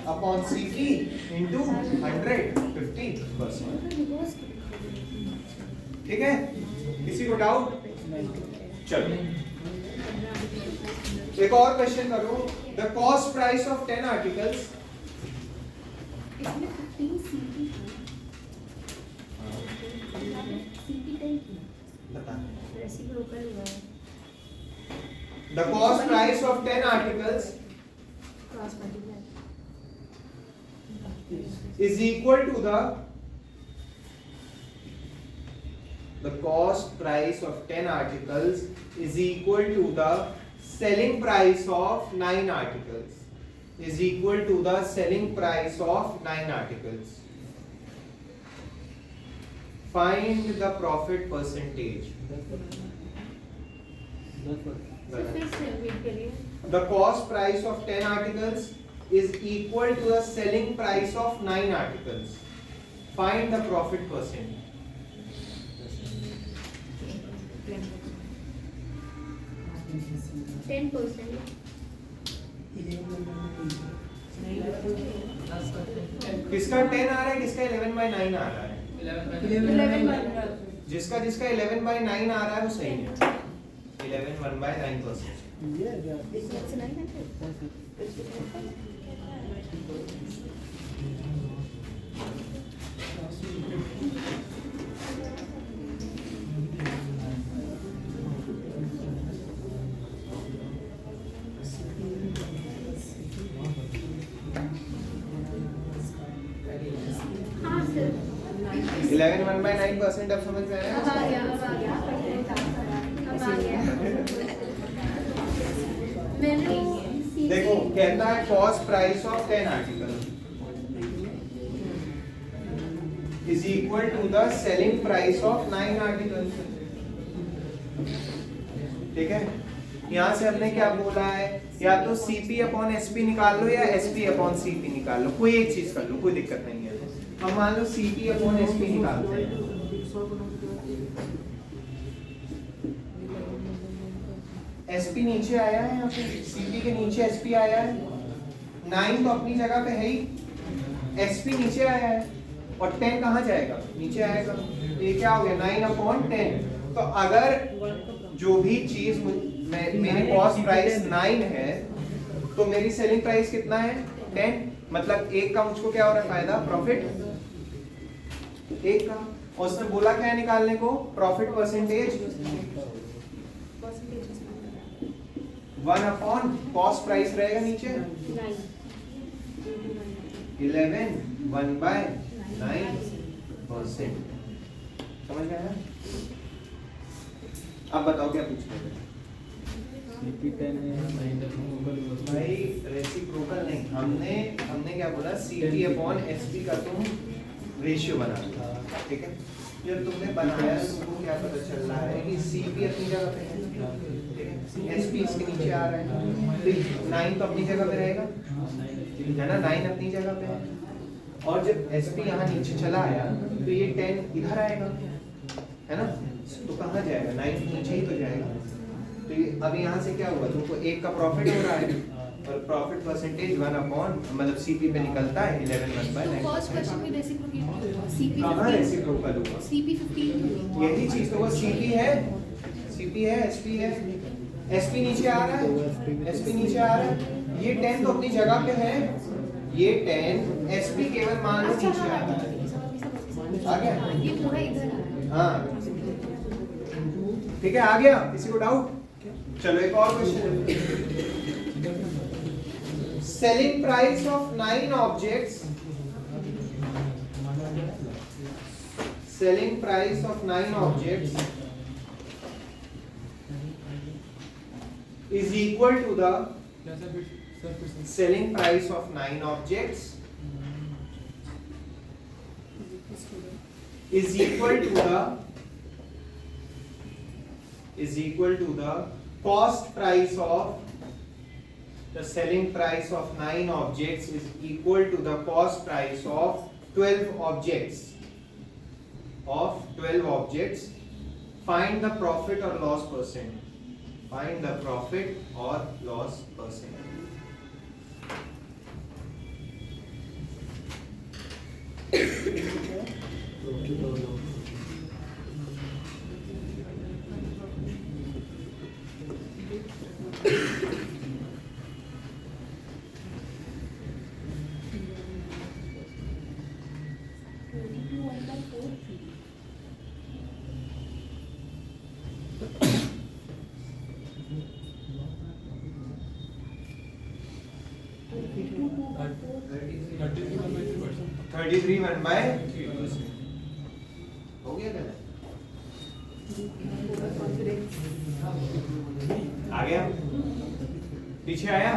अपॉन CP इंटू 150%, ठीक है। किसी को डाउट, चलो एक और क्वेश्चन करो। The cost price of 10 articles, इसमें 15 CP बता, रेसिप्रोकल हुआ है, the cost price of 10 articles cross multiply is equal to the cost price of 10 articles is equal to the selling price of 9 articles, is equal to the selling price of 9 articles. Find the profit percentage. फिर से wait करिए, The cost price of 10 articles is equal to the selling price of 9 articles. Find the profit percent. 10%, किसका 10 आ रहा है, किसका 11/9 आ रहा है, 11 जिसका 11/9 आ रहा है वो सही है, 11 1/9%। हाँ सर, 11 1/9% अब समझ में आया। अब आ गया, अब आ गया, अब आ गया। मैंने देखो कहता है cost price of 10 article is equal to the selling price of 9 article, ठीक है। यहाँ से हमने क्या बोला है, या तो CP अपॉन SP निकाल लो या SP अपॉन CP निकाल लो, कोई एक चीज कर लो, कोई दिक्कत नहीं है। हम मान लो CP अपॉन SP निकालते हैं, SP नीचे आया है, यहाँ पे CP के नीचे SP आया है, 9 तो अपनी जगह पे है ही, SP नीचे आया है, और 10 कहाँ जाएगा, नीचे आएगा, तो ये क्या हो गया 9/10। तो अगर जो भी चीज मेरी कॉस्ट प्राइस 9 है तो मेरी सेलिंग प्राइस कितना है 10, मतलब 1 का मुझको क्या हो रहा है फायदा, प्रॉफिट 1 का। और उसने बोला क्या है निकालने को, प्रॉफिट परसेंटेज 1 कॉस्ट प्राइस रहेगा नीचे 11 1/9%। समझ गया? अब बताओ क्या पूछ रहे थे भाई? रेसिप्रोकल नहीं, हमने क्या बोला, CP अपॉन SP का तुम रेशियो बना दिया, ठीक है। जब तुमने बनाया तुमको क्या पता चल रहा है कि CP अपनी जगह पे है, ठीक है, SP इसके नीचे आ रहा है, तो 9 तो अपनी जगह पे रहेगा, है ना, 9 अपनी जगह पे है, और जब SP यहाँ नीचे चला आया तो ये 10 इधर आएगा, है ना, तो कहाँ जाएगा, 9 नीचे ही तो जाएगा। तो ये अब यहाँ से क्या हुआ, तुमको 1 का प्रॉफिट हो रहा है, और प्रॉफिट परसेंटेज 1 मतलब CP पे निकलता है 11/9। फर्स्ट क्वेश्चन में रेसिप्रोकल CP कहाँ रेसिप्रोकल हुआ, CP 15 यही चीज तो वो CP है SP है, SP नीचे आ रहा है, SP नीचे आ रहा है, ये 10 तो अपनी जगह पे है, ये 10 SP केवल मान लो नीचे आ रहा है, आ गया, ये पूरा इधर आ रहा है। हाँ ठीक है, आ गया, किसी को डाउट? चलो एक और question, selling price of 9 objects selling price of 9 objects is equal to the selling price of 9 objects is equal to the cost price of the selling price of 9 objects is equal to the cost price of 12 objects. Find the profit or loss percent. Find the profit or loss percent. Thirty one by हो गया क्या? आ गया? पीछे आया?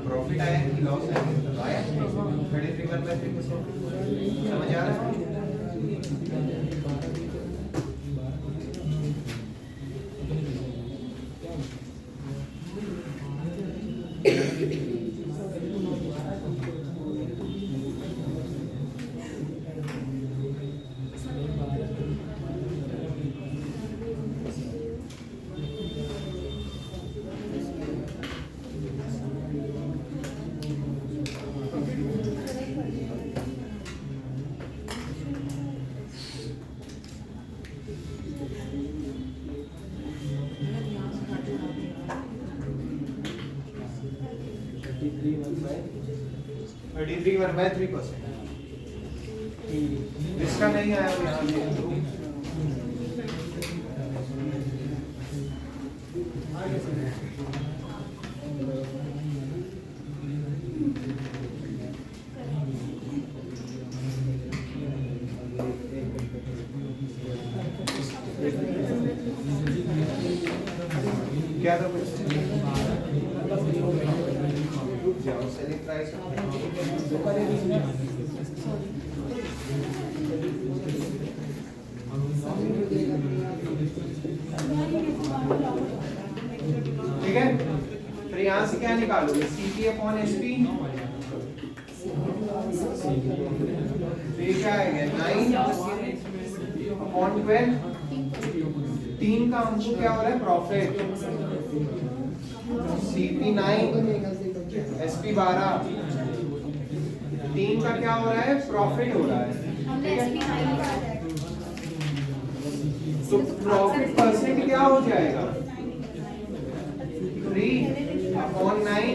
Profit आया कि loss आया? 33 समझ आ रहा है? One by 3%. इसका नहीं आया यहाँ पे. क्या था जाओ सेलिंग प्राइस ठीक है. फिर यहाँ से क्या निकालोगे? CP upon SP. क्या आएगा? 9 अपॉन 12. 3 का हमको क्या हो रहा है? प्रॉफिट. CP 9 SP 12. 3 का क्या हो रहा है? प्रॉफिट हो रहा है. तो प्रॉफिट परसेंट क्या हो जाएगा? 3 अपॉन 9.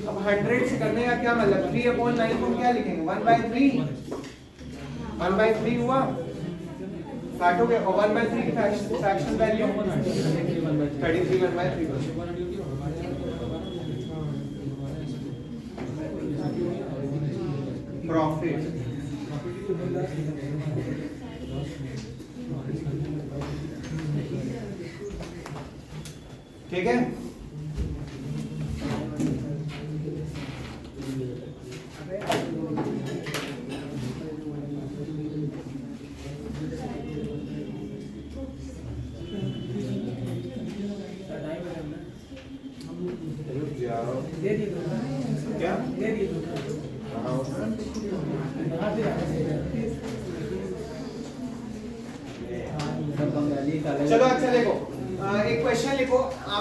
अब 100 से करने का क्या मतलब? 3 अपॉन 9 को क्या लिखेंगे? 1/3. 1/3 हुआ. काटोगे और 1/3 की फ्रैक्शन वैल्यू 33 1/3. प्रॉफिट ठीक है. क्या चलो अच्छा देखो. एक क्वेश्चन लिखो. A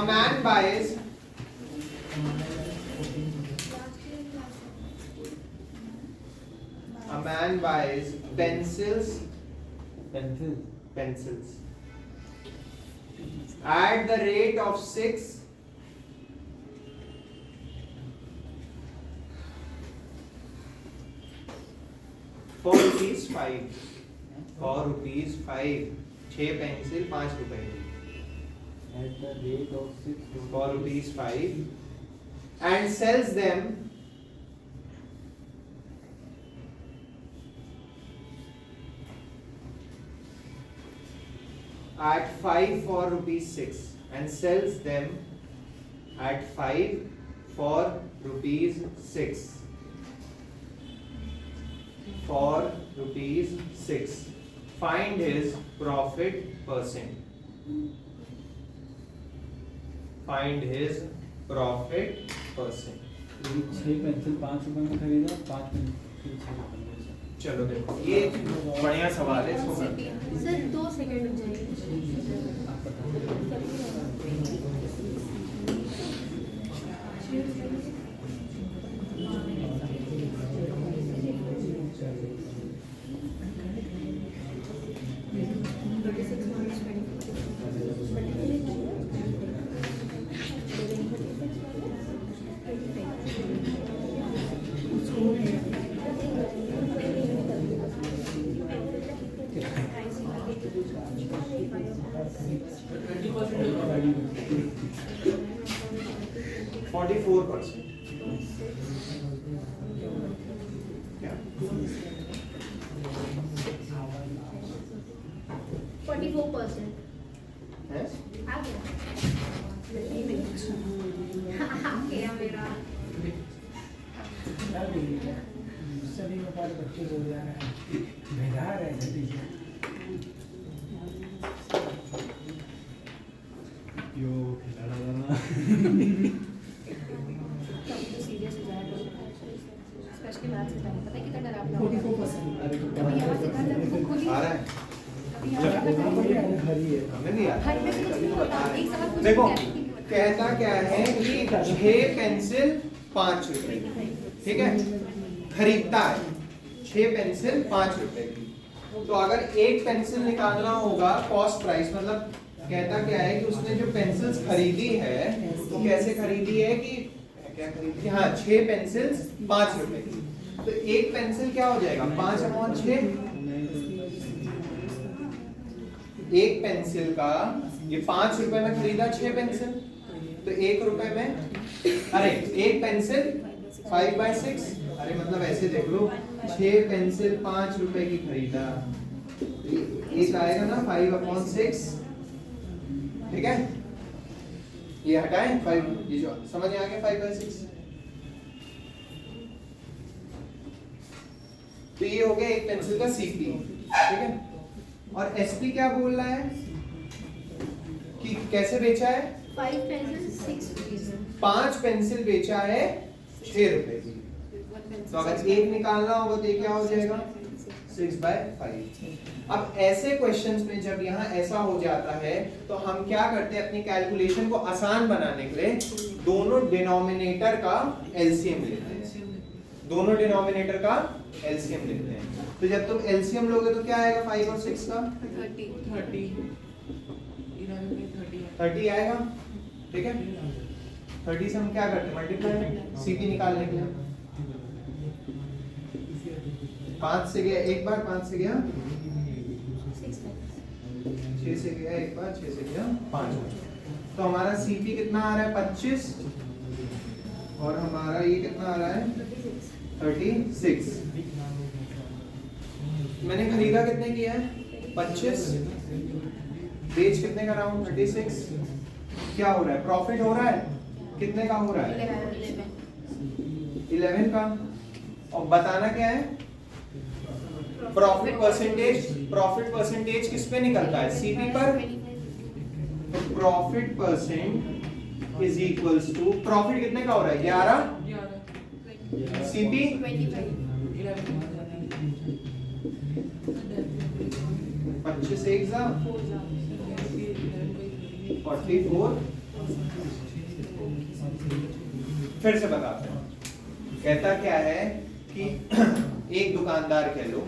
man buys pencils at the rate of 6 for rupees 5. 6 pencil 5 रुपए की. at the rate of 6 for rupees 5 and sells them at 5 for rupees 6 and sells them at 5 for rupees 6 for rupees 6. Find his profit percent. Find his profit percent. 6 pencil 5 रुपए में खरीदा, 5 pencil 6 रुपए में बेचा। चलो देखो ये बढ़िया सवाल है, इसको करते हैं। सर 2 सेकंड रुक जाइए। आप बता 44%. क्या? 44% है? आ गया मेरा सभी में पाले बच्चे बोल जा रहे हैं, भेजा रहे हैं टीचर। यो खिलाड़ा वाला। सीरियस हो जाएगा स्पेशली मैथ्स के टाइम पता है कितना डरावना होगा 44%। अरे तो अभी यहाँ से घर तक खुद ही आ रहा है? अभी यहाँ से घर तक हरी है। हमें नहीं आ रहा। हर में से कुछ नहीं होता एक सवाल पूछ देखो कहता क्या है कि 6 पेंसिल 5 रुपए की, ठीक है, खरीदता है 6 पेंसिल 5 रुपए की। तो अगर एक पेंसिल निकालना होगा कॉस्ट प्राइस, मतलब कहता क्या है कि उसने जो पेंसिल्स खरीदी है तो कैसे खरीदी है कि क्या खरीदी है? हाँ 6 पेंसिल्स 5 रुपए की। तो एक पेंसिल क्या हो जाएगा 5/6। एक पेंसिल का ये 5 रुपए में खरीदा 6 पेंसिल, तो 1 रुपए में, अरे एक पेंसिल 5/6, अरे मतलब ऐसे देख लो 6 पेंसिल 5 रुपए की खरीदा, एक आएगा ना 5/6, ठीक है, ये हटाएं 5, ये जो समझ में आ गया 5/6। तो ये हो गया एक पेंसिल का सीपी, ठीक है। और एसपी क्या बोल रहा है कि कैसे बेचा है? 5 पेंसिल 6 रुपीस 5 पेंसिल बेचा है 6 रुपए की। तो अगर एक निकालना होगा तो ये क्या हो जाएगा 6/5। अब ऐसे क्वेश्चंस में जब यहाँ ऐसा हो जाता है तो हम क्या करते हैं, अपनी कैलकुलेशन को आसान बनाने के लिए दोनों डिनोमिनेटर का एलसीएम लेते हैं, दोनों डिनोमिनेटर का एलसीएम लेते हैं। तो जब तुम एलसीएम लोगे तो क्या आएगा 5 और 6 का 30 आएगा, ठीक है। 30 से हम क्या करते हैं मल्टीप्लाई, सीपी निकालने के लिए 5 से गया एक बार, 5 से गया 6 से गया एक बार, 6 से गया 5। तो हमारा सीपी कितना आ रहा है 25 और हमारा ये कितना आ रहा है 36। मैंने खरीदा कितने किया है 25, बेच कितने का रहा हूँ 36। क्या हो रहा है प्रॉफिट हो रहा है, कितने का हो रहा है 11 का। और बताना क्या है प्रॉफिट परसेंटेज, प्रॉफिट परसेंटेज किस पे निकलता है सीपी पर। तो profit percent is equals to, profit कितने का हो रहा है 11, सीपी 25 एक 44। फिर से बताते हैं, कहता क्या है कि एक दुकानदार कह लो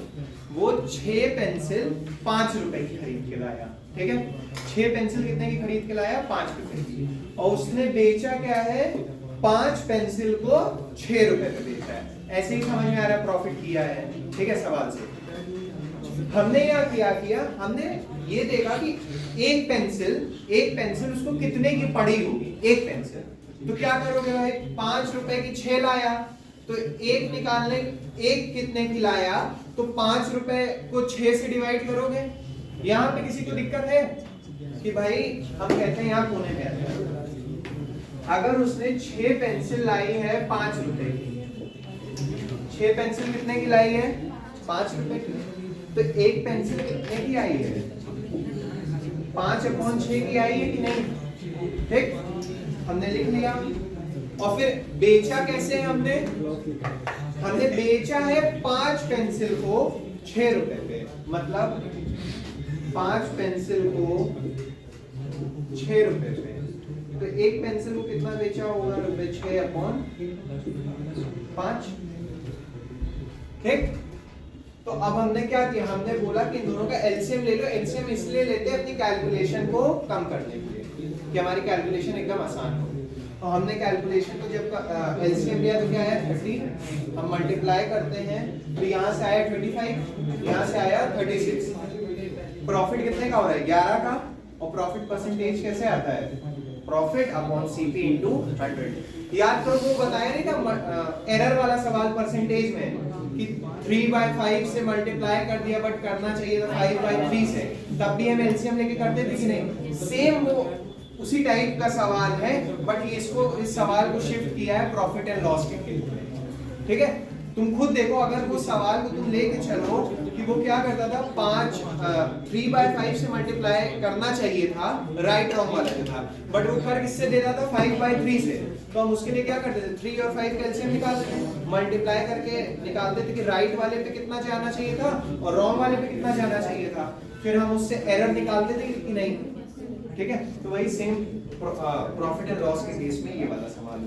वो 6 पेंसिल 5 रुपए की खरीद के लाया, ठीक है, 6 पेंसिल कितने की खरीद के लाया 5 रुपए की, और उसने बेचा क्या है 5 पेंसिल को 6 रुपए में बेचा है। ऐसे ही समझ में आ रहा है प्रॉफिट किया है, ठीक है सवाल से। हमने यहाँ क्या किया, हमने ये देखा कि एक पेंसिल उसको कितने की पड़ी होगी, एक पेंसिल। तो क्या करोगे भाई, 5 रुपए की 6 लाया, तो एक निकालने, एक कितने की लाया, तो 5 रुपए को 6 से डिवाइड करोगे। यहाँ पे किसी को दिक्कत है कि भाई हम कहते हैं यहाँ कोने में आते हैं, अगर उसने 6 पेंसिल लाई है 5 रुपए की, 6 पेंसिल कितने की लाई है, 5 रुपए की, तो एक पेंसिल कितने की आई है, 5/6 की आई है कि नहीं। ठीक, हमने लिख लिया। और फिर बेचा कैसे है हमने बेचा है 5 पेंसिल को 6 रुपए पे, मतलब 5 पेंसिल को 6 रुपए पे, तो एक पेंसिल को कितना बेचा होगा, रुपए 6/5। ठीक, तो अब हमने क्या किया, हमने बोला कि इन दोनों का एलसीएम ले लो। एलसीएम इसलिए लेते हैं अपनी कैलकुलेशन को कम करने के लिए कि हमारी कैलकुलेशन एकदम आसान हो। तो हमने कैलकुलेशन को जब एलसीएम लिया तो क्या आया 30, हम मल्टीप्लाई करते हैं तो यहाँ से आया 25, यहाँ से आया 36। प्रॉफिट कितने का हो रहा है, 11 का। और प्रॉफिट परसेंटेज कैसे आता है, प्रॉफिट अपॉन सीपी इनटू 100। याद करो वो बताया नहीं था एरर वाला सवाल परसेंटेज में कि 3/5 से मल्टीप्लाई कर दिया, बट करना चाहिए था 5/3 से, तब भी हम एलसीएम लेके करते थे कि नहीं। सेम वो उसी टाइप का सवाल है, बट इसको इस सवाल को शिफ्ट किया है प्रॉफिट एंड लॉस के केस में। ठीक है, तुम खुद देखो, अगर वो सवाल को तुम लेके चलो कि वो क्या करता था, 3/5 से मल्टीप्लाई करना चाहिए था, राइट रॉन्ग वाला जो था, बट वो कर किससे देता था, 5/3 से। तो हम उसके लिए क्या करते थे, 3 और 5 का एलसीएम निकालते थे, मल्टीप्लाई करके निकालते थे कि राइट वाले पे कितना जाना चाहिए था और रॉन्ग वाले पे कितना जाना चाहिए था, फिर हम उससे एरर निकालते थे कि नहीं। ठीक है, तो वही सेम प्रॉफिट एंड लॉस के केस में ये वाला सवाल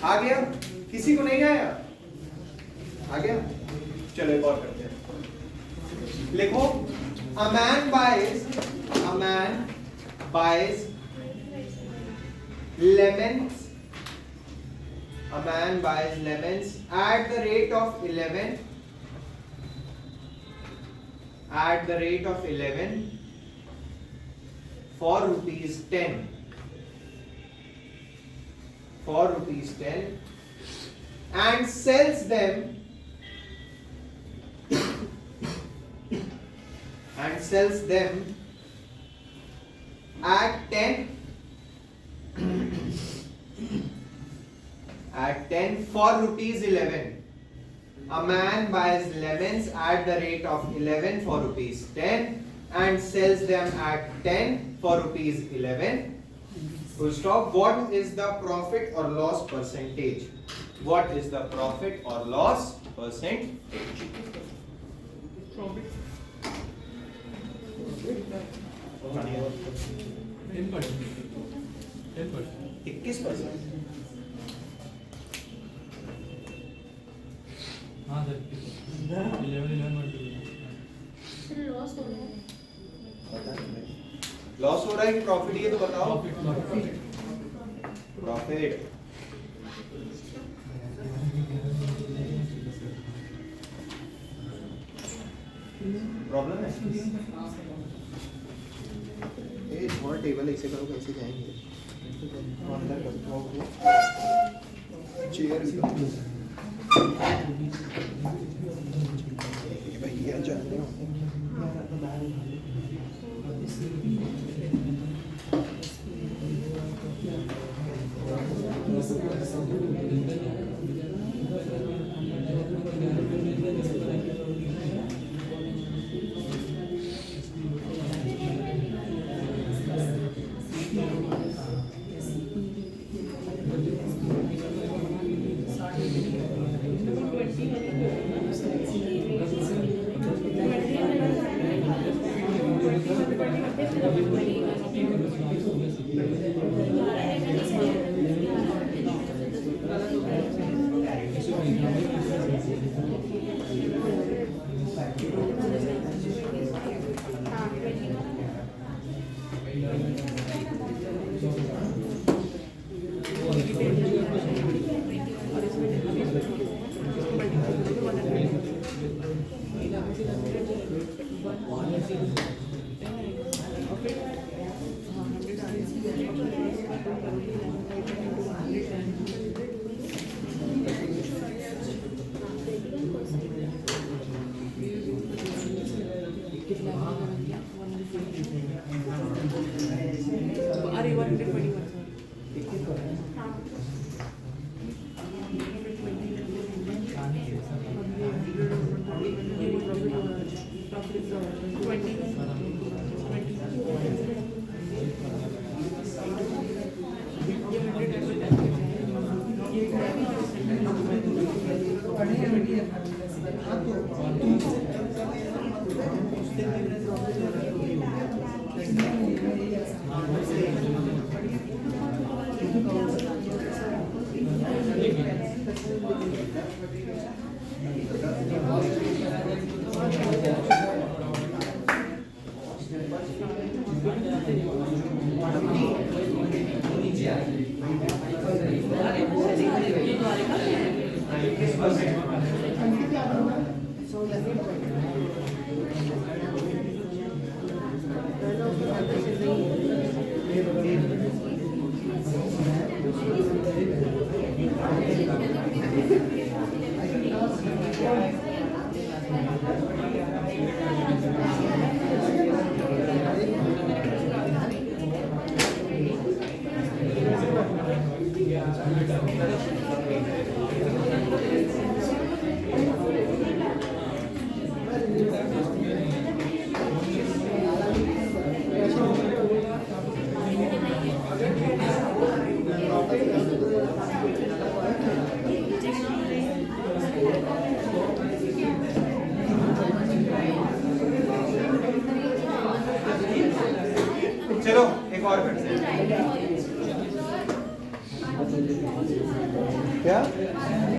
आ गया। किसी को नहीं आया, आ गया, चलो एक और करते हैं। लिखो, a man buys lemons, a man buys lemons at the rate of 11 for rupees 10 and sells them at 10 for rupees 11. A man buys lemons at the rate of 11 for rupees 10 and sells them at 10 for rupees 11. Full stop. What is the profit or loss percentage? What is the profit or loss percentage? Profit. 21%. हाँ sir 11 loss हो रहा है, loss हो रहा है कि profit, ये तो बताओ। प्रॉफिट। प्रॉब्लम है, ये स्मॉल टेबल ऐसे करो, कैसे जाएंगे अंदर करता हूँ चेयर भैया जाने और इसमें 21 पर है हाँ चलो एक और करते हैं क्या